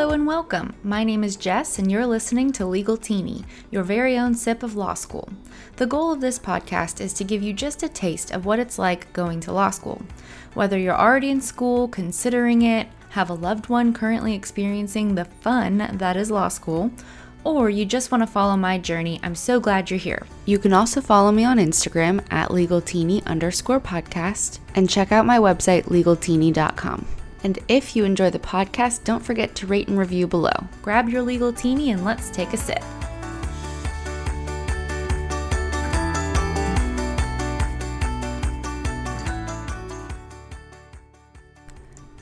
Hello and welcome. My name is Jess and you're listening to Legal Teeny, your very own sip of law school. The goal of this podcast is to give you just a taste of what it's like going to law school. Whether you're already in school, considering it, have a loved one currently experiencing the fun that is law school, or you just want to follow my journey, I'm so glad you're here. You can also follow me on Instagram at legalteeny_podcast and check out my website legalteeny.com. And if you enjoy the podcast, don't forget to rate and review below. Grab your legal teeny and let's take a sip.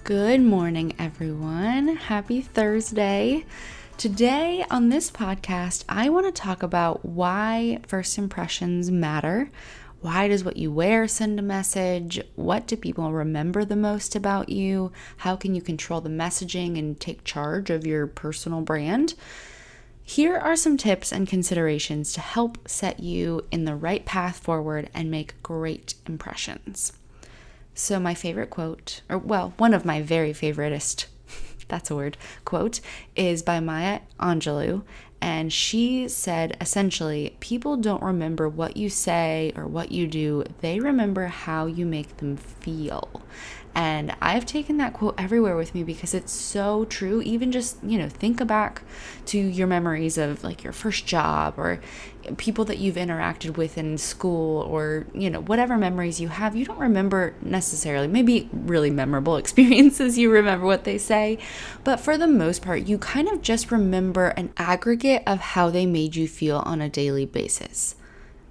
Good morning, everyone. Happy Thursday. Today on this podcast, I want to talk about why first impressions matter. Why does what you wear send a message? What do people remember the most about you? How can you control the messaging and take charge of your personal brand? Here are some tips and considerations to help set you in the right path forward and make great impressions. So my favorite quote, one of my very favoriteest, that's a word, quote, is by Maya Angelou. And she said, essentially, people don't remember what you say or what you do. They remember how you make them feel. And I've taken that quote everywhere with me because it's so true. Even just, think back to your memories of like your first job or people that you've interacted with in school or, whatever memories you have. You don't remember necessarily, maybe really memorable experiences, you remember what they say. But for the most part, you kind of just remember an aggregate of how they made you feel on a daily basis.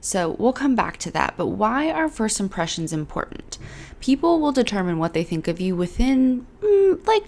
So we'll come back to that. But why are first impressions important? People will determine what they think of you within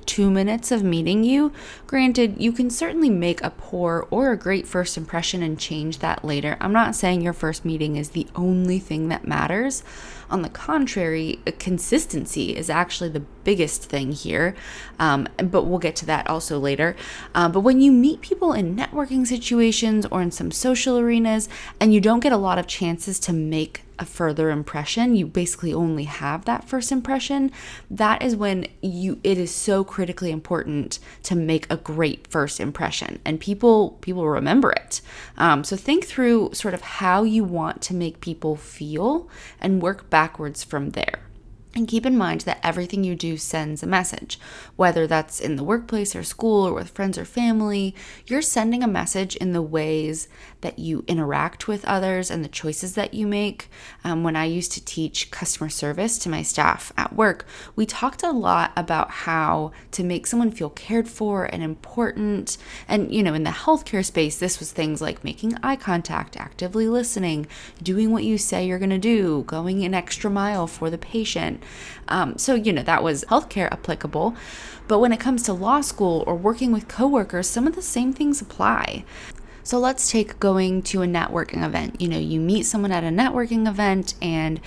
2 minutes of meeting you. Granted, you can certainly make a poor or a great first impression and change that later. I'm not saying your first meeting is the only thing that matters. On the contrary, consistency is actually the biggest thing here, but we'll get to that also later. But when you meet people in networking situations or in some social arenas and you don't get a lot of chances to make a further impression, you basically only have that first impression, that is when it is so critically important to make a great first impression, and people remember it. So think through sort of how you want to make people feel and work backwards from there. And keep in mind that everything you do sends a message, whether that's in the workplace or school or with friends or family. You're sending a message in the ways that you interact with others and the choices that you make. When I used to teach customer service to my staff at work, we talked a lot about how to make someone feel cared for and important. And, in the healthcare space, this was things like making eye contact, actively listening, doing what you say you're going to do, going an extra mile for the patient. So that was healthcare applicable. But when it comes to law school or working with coworkers, some of the same things apply. So let's take going to a networking event. You meet someone at a networking event and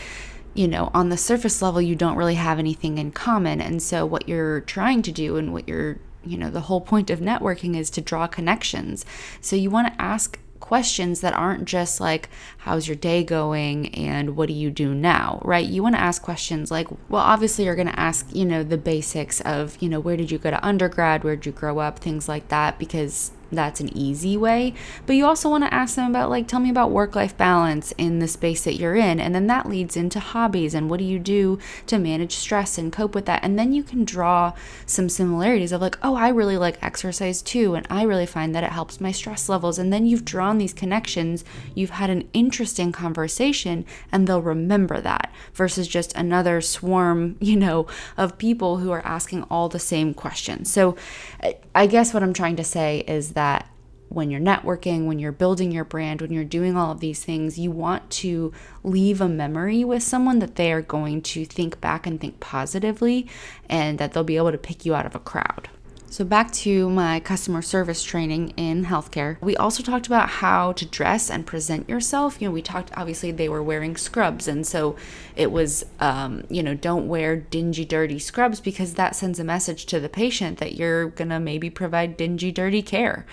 on the surface level, you don't really have anything in common. And so what you're trying to do and what you're, the whole point of networking is to draw connections. So you want to ask questions that aren't just like, how's your day going and what do you do now, right? You want to ask questions like, well, obviously you're going to ask, the basics of, where did you go to undergrad, where did you grow up, things like that, because that's an easy way. But you also want to ask them about tell me about work-life balance in the space that you're in. And then that leads into hobbies and what do you do to manage stress and cope with that. And then you can draw some similarities of oh, I really like exercise too. And I really find that it helps my stress levels. And then you've drawn these connections. You've had an interesting conversation and they'll remember that versus just another swarm, of people who are asking all the same questions. So I guess what I'm trying to say is that when you're networking, when you're building your brand, when you're doing all of these things, you want to leave a memory with someone that they are going to think back and think positively and that they'll be able to pick you out of a crowd. So back to my customer service training in healthcare, we also talked about how to dress and present yourself. We talked, obviously they were wearing scrubs. And so it was, don't wear dingy, dirty scrubs because that sends a message to the patient that you're going to maybe provide dingy, dirty care.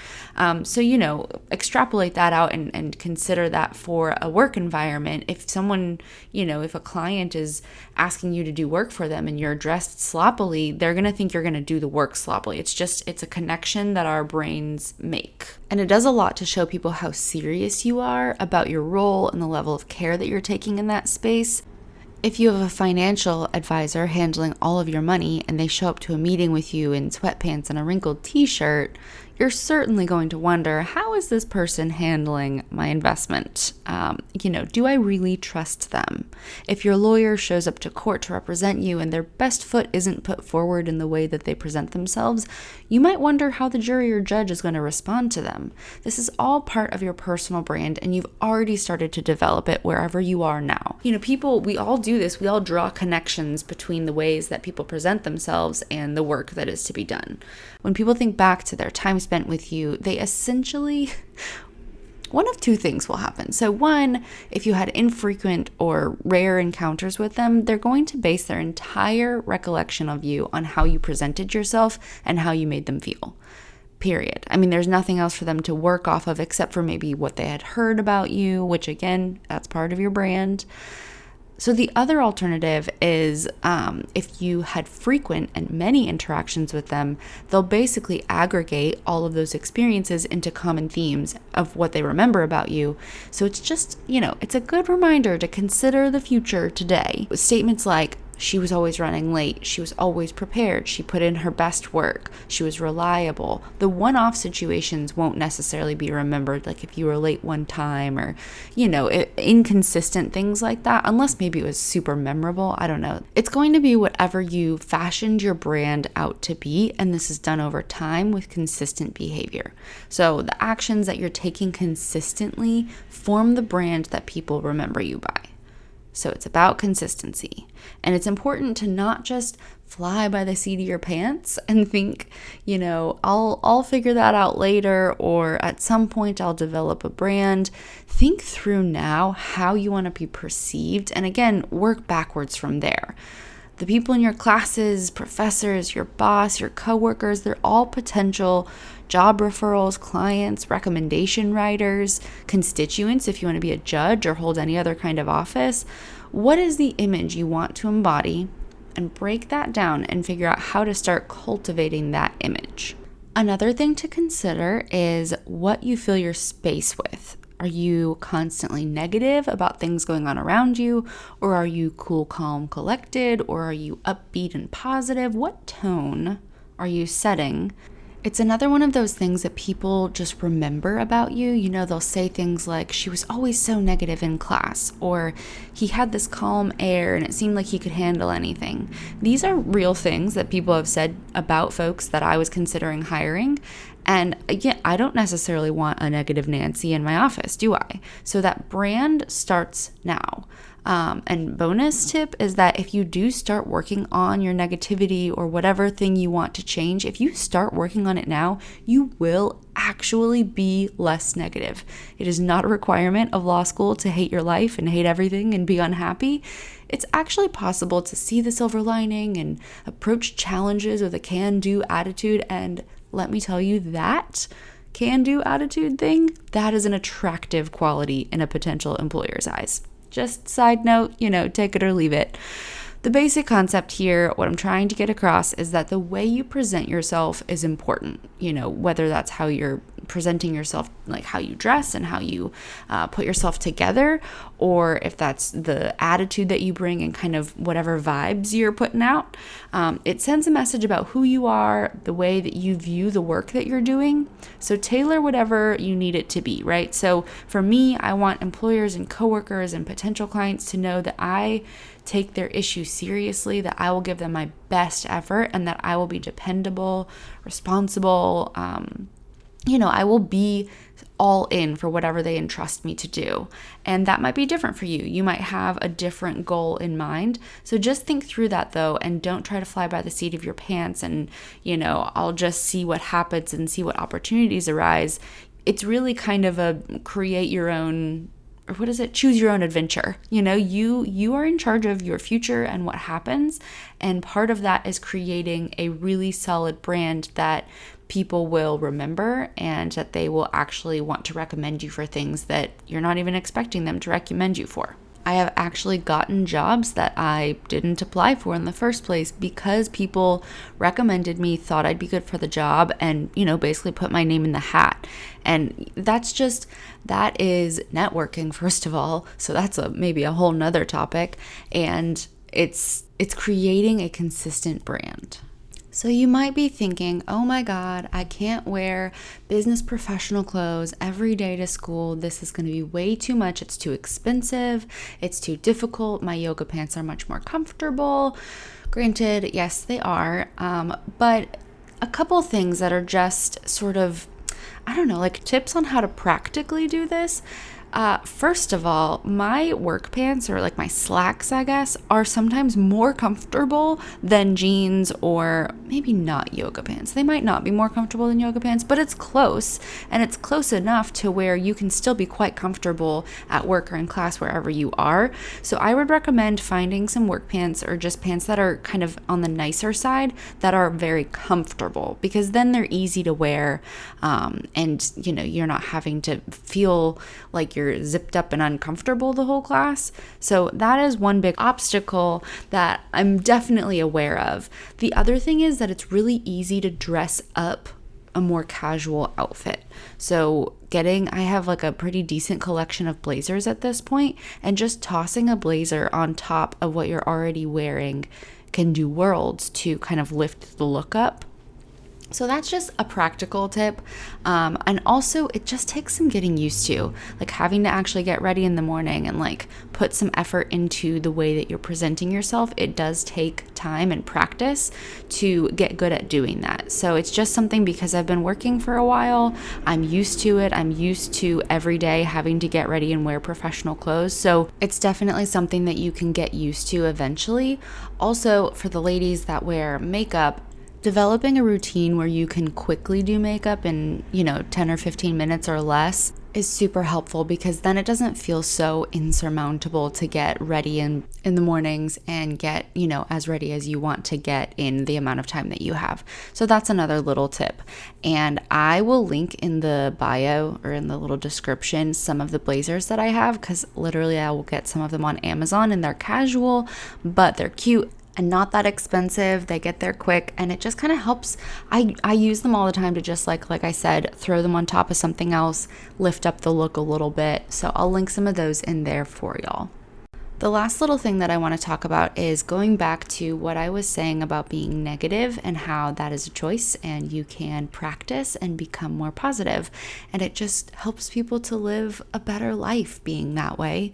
So, extrapolate that out and consider that for a work environment. If someone, if a client is asking you to do work for them and you're dressed sloppily, they're going to think you're going to do the work sloppily. It's a connection that our brains make. And it does a lot to show people how serious you are about your role and the level of care that you're taking in that space. If you have a financial advisor handling all of your money and they show up to a meeting with you in sweatpants and a wrinkled t-shirt, you're certainly going to wonder, how is this person handling my investment? Do I really trust them? If your lawyer shows up to court to represent you and their best foot isn't put forward in the way that they present themselves, you might wonder how the jury or judge is going to respond to them. This is all part of your personal brand, and you've already started to develop it wherever you are now. We all do this. We all draw connections between the ways that people present themselves and the work that is to be done. When people think back to their time spent with you, they essentially, one of two things will happen. So one, if you had infrequent or rare encounters with them, they're going to base their entire recollection of you on how you presented yourself and how you made them feel. Period. There's nothing else for them to work off of except for maybe what they had heard about you, which again, that's part of your brand. So the other alternative is if you had frequent and many interactions with them, they'll basically aggregate all of those experiences into common themes of what they remember about you. So it's just, it's a good reminder to consider the future today. Statements like, she was always running late. She was always prepared. She put in her best work. She was reliable. The one-off situations won't necessarily be remembered, like if you were late one time or, inconsistent things like that, unless maybe it was super memorable. I don't know. It's going to be whatever you fashioned your brand out to be, and this is done over time with consistent behavior. So the actions that you're taking consistently form the brand that people remember you by. So it's about consistency. And it's important to not just fly by the seat of your pants and think, I'll figure that out later, or at some point I'll develop a brand. Think through now how you want to be perceived, and again, work backwards from there. The people in your classes, professors, your boss, your coworkers, they're all potential job referrals, clients, recommendation writers, constituents if you want to be a judge or hold any other kind of office. What is the image you want to embody? And break that down and figure out how to start cultivating that image. Another thing to consider is what you fill your space with. Are you constantly negative about things going on around you? Or are you cool, calm, collected? Or are you upbeat and positive? What tone are you setting? It's another one of those things that people just remember about you. They'll say things like, she was always so negative in class, or he had this calm air and it seemed like he could handle anything. These are real things that people have said about folks that I was considering hiring. And again, I don't necessarily want a negative Nancy in my office, do I? So that brand starts now. And bonus tip is that if you do start working on your negativity or whatever thing you want to change, if you start working on it now, you will actually be less negative. It is not a requirement of law school to hate your life and hate everything and be unhappy. It's actually possible to see the silver lining and approach challenges with a can-do attitude. And let me tell you, that can-do attitude thing, that is an attractive quality in a potential employer's eyes. Just side note, take it or leave it. The basic concept here, what I'm trying to get across, is that the way you present yourself is important. Whether that's how you're presenting yourself, like how you dress and how you put yourself together, or if that's the attitude that you bring and kind of whatever vibes you're putting out. It sends a message about who you are, the way that you view the work that you're doing. So tailor whatever you need it to be, right? So for me, I want employers and coworkers and potential clients to know that I take their issues seriously, that I will give them my best effort, and that I will be dependable, responsible. I will be all in for whatever they entrust me to do. And that might be different for you. You might have a different goal in mind. So just think through that though, and don't try to fly by the seat of your pants and, I'll just see what happens and see what opportunities arise. It's really kind of a create your own, or what is it? Choose your own adventure. You are in charge of your future and what happens. And part of that is creating a really solid brand that people will remember and that they will actually want to recommend you for things that you're not even expecting them to recommend you for. I have actually gotten jobs that I didn't apply for in the first place because people recommended me, thought I'd be good for the job, and, basically put my name in the hat. And that is networking, first of all. So that's maybe a whole nother topic. And it's creating a consistent brand. So you might be thinking, oh my God, I can't wear business professional clothes every day to school. This is going to be way too much. It's too expensive. It's too difficult. My yoga pants are much more comfortable. Granted, yes, they are. But a couple things that are just sort of, I don't know, like tips on how to practically do this. First of all, my work pants, or like my slacks, I guess, are sometimes more comfortable than jeans, or maybe not yoga pants. They might not be more comfortable than yoga pants, but it's close, and it's close enough to where you can still be quite comfortable at work or in class, wherever you are. So I would recommend finding some work pants, or just pants that are kind of on the nicer side, that are very comfortable, because then they're easy to wear, and you're not having to feel like you're zipped up and uncomfortable the whole class. So that is one big obstacle that I'm definitely aware of. The other thing is that it's really easy to dress up a more casual outfit. So I have like a pretty decent collection of blazers at this point, and just tossing a blazer on top of what you're already wearing can do worlds to kind of lift the look up. So that's just a practical tip. And also it just takes some getting used to, like having to actually get ready in the morning and like put some effort into the way that you're presenting yourself. It does take time and practice to get good at doing that. So it's just something, because I've been working for a while, I'm used to it. I'm used to every day having to get ready and wear professional clothes. So it's definitely something that you can get used to eventually. Also, for the ladies that wear makeup, developing a routine where you can quickly do makeup in, 10 or 15 minutes or less is super helpful, because then it doesn't feel so insurmountable to get ready in the mornings and get, as ready as you want to get in the amount of time that you have. So that's another little tip. And I will link in the bio or in the little description some of the blazers that I have, because literally I will get some of them on Amazon, and they're casual, but they're cute and not that expensive. They get there quick, and it just kind of helps. I use them all the time to just like I said, throw them on top of something else, lift up the look a little bit. So I'll link some of those in there for y'all. The last little thing that I want to talk about is going back to what I was saying about being negative, and how that is a choice and you can practice and become more positive. And it just helps people to live a better life being that way.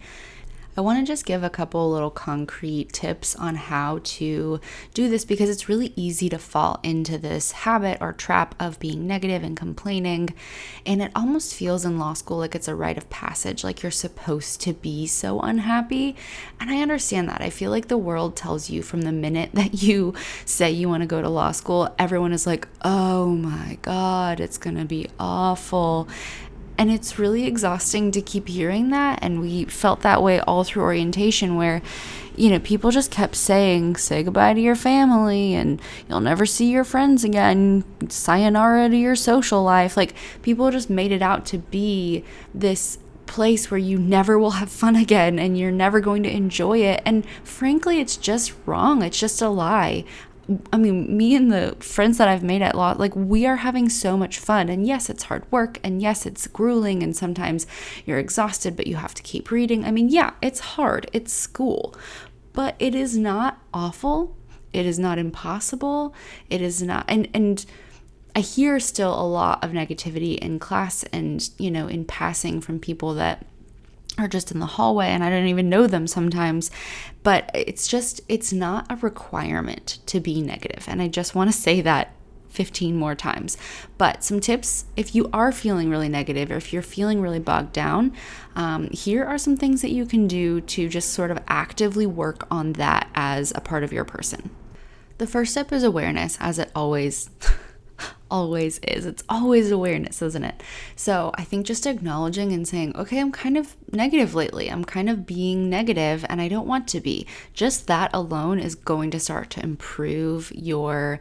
I want to just give a couple little concrete tips on how to do this, because it's really easy to fall into this habit or trap of being negative and complaining. And it almost feels in law school like it's a rite of passage, like you're supposed to be so unhappy. And I understand that. I feel like the world tells you from the minute that you say you want to go to law school, everyone is like, oh my God, it's going to be awful. And it's really exhausting to keep hearing that. And we felt that way all through orientation, where, people just kept saying, say goodbye to your family and you'll never see your friends again. Sayonara to your social life. Like, people just made it out to be this place where you never will have fun again and you're never going to enjoy it. And frankly, it's just wrong. It's just a lie. I mean, me and the friends that I've made at law, like, we are having so much fun. And yes, it's hard work. And yes, it's grueling. And sometimes you're exhausted, but you have to keep reading. I mean, yeah, it's hard. It's school. But it is not awful. It is not impossible. It is not. And I hear still a lot of negativity in class and, in passing from people that are just in the hallway, and I don't even know them sometimes. But it's not a requirement to be negative. And I just want to say that 15 more times. But some tips, if you are feeling really negative, or if you're feeling really bogged down, here are some things that you can do to just sort of actively work on that as a part of your person. The first step is awareness, as it always is. It's always awareness, isn't it? So I think just acknowledging and saying, okay, I'm kind of negative lately. I'm kind of being negative and I don't want to be. Just that alone is going to start to improve your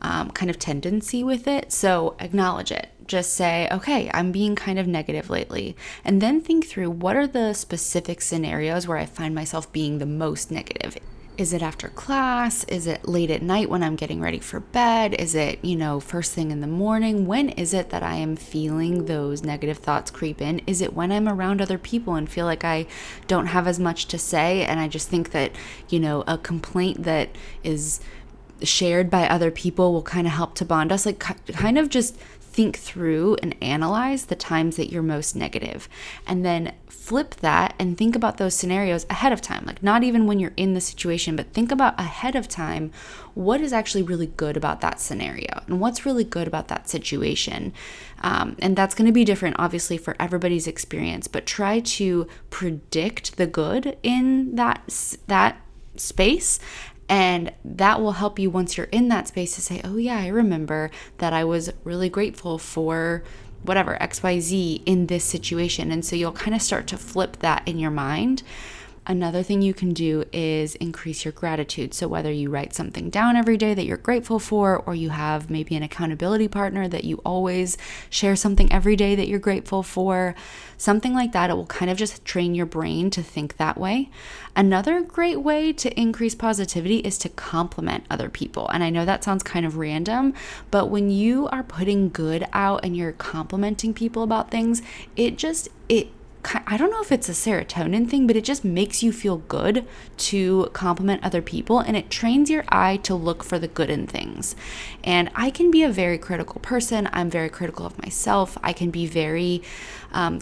kind of tendency with it. So acknowledge it. Just say, okay, I'm being kind of negative lately. And then think through, what are the specific scenarios where I find myself being the most negative? Is it after class? Is it late at night when I'm getting ready for bed? Is it, first thing in the morning? When is it that I am feeling those negative thoughts creep in? Is it when I'm around other people and feel like I don't have as much to say? And I just think that, a complaint that is shared by other people will kind of help to bond us. Like, kind of just think through and analyze the times that you're most negative, and then flip that and think about those scenarios ahead of time. Like, not even when you're in the situation, but think about ahead of time, what is actually really good about that scenario and what's really good about that situation. And that's going to be different, obviously, for everybody's experience, but try to predict the good in that space. And that will help you, once you're in that space, to say, oh yeah, I remember that I was really grateful for whatever, XYZ in this situation. And so you'll kind of start to flip that in your mind. Another thing you can do is increase your gratitude. So whether you write something down every day that you're grateful for, or you have maybe an accountability partner that you always share something every day that you're grateful for, something like that, it will kind of just train your brain to think that way. Another great way to increase positivity is to compliment other people. And I know that sounds kind of random, but when you are putting good out and you're complimenting people about things, I don't know if it's a serotonin thing, but it just makes you feel good to compliment other people, and it trains your eye to look for the good in things. And I can be a very critical person. I'm very critical of myself. I can be very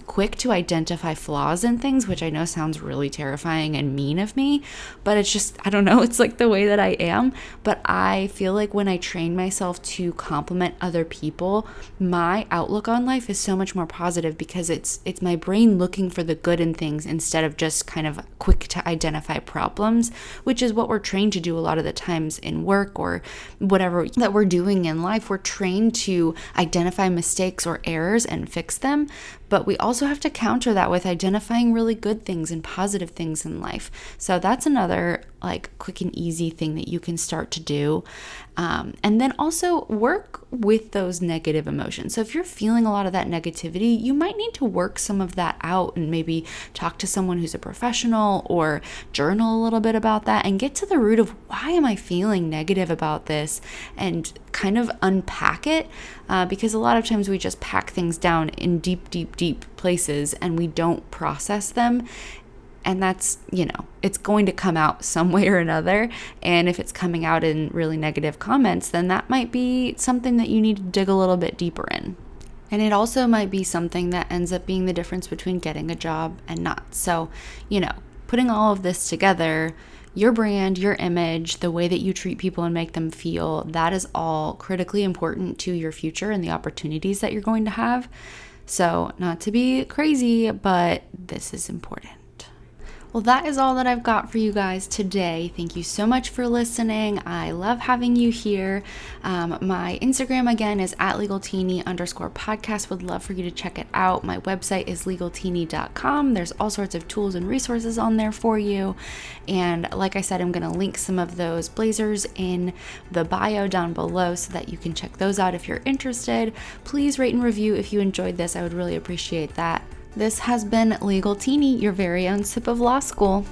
quick to identify flaws in things, which I know sounds really terrifying and mean of me, but it's just, I don't know, it's like the way that I am. But I feel like when I train myself to compliment other people, my outlook on life is so much more positive, because it's my brain looking for the good in things instead of just kind of quick to identify problems, which is what we're trained to do a lot of the times in work or whatever that we're doing in life. We're trained to identify mistakes or errors and fix them. But we also have to counter that with identifying really good things and positive things in life. So that's another quick and easy thing that you can start to do. And then also work with those negative emotions. So if you're feeling a lot of that negativity, you might need to work some of that out and maybe talk to someone who's a professional or journal a little bit about that and get to the root of, why am I feeling negative about this, and kind of unpack it, because a lot of times we just pack things down in deep places and we don't process them. And that's, it's going to come out some way or another. And if it's coming out in really negative comments, then that might be something that you need to dig a little bit deeper in. And it also might be something that ends up being the difference between getting a job and not. So, putting all of this together, your brand, your image, the way that you treat people and make them feel, that is all critically important to your future and the opportunities that you're going to have. So, not to be crazy, but this is important. Well, that is all that I've got for you guys today. Thank you so much for listening. I love having you here. My Instagram, again, is @legalteeny_podcast. Would love for you to check it out. My website is legalteeny.com. There's all sorts of tools and resources on there for you. And like I said, I'm going to link some of those blazers in the bio down below so that you can check those out if you're interested. Please rate and review if you enjoyed this. I would really appreciate that. This has been Legal Teeny, your very own sip of law school.